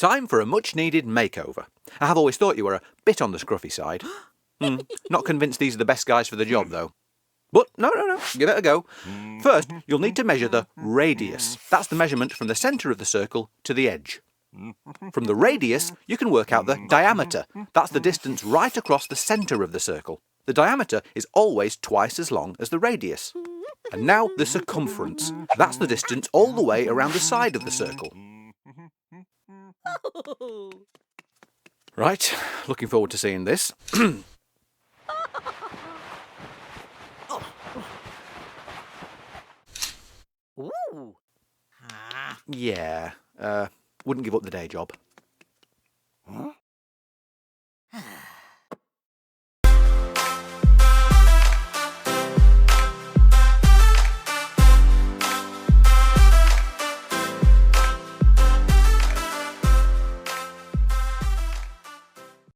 Time for a much-needed makeover. I have always thought you were a bit on the scruffy side. Not convinced these are the best guys for the job, though. But no, give it a go. First, you'll need to measure the radius. That's the measurement from the centre of the circle to the edge. From the radius, you can work out the diameter. That's the distance right across the centre of the circle. The diameter is always twice as long as the radius. And now the circumference. That's the distance all the way around the side of the circle. Right, looking forward to seeing this. Ooh. Yeah, wouldn't give up the day job. Huh?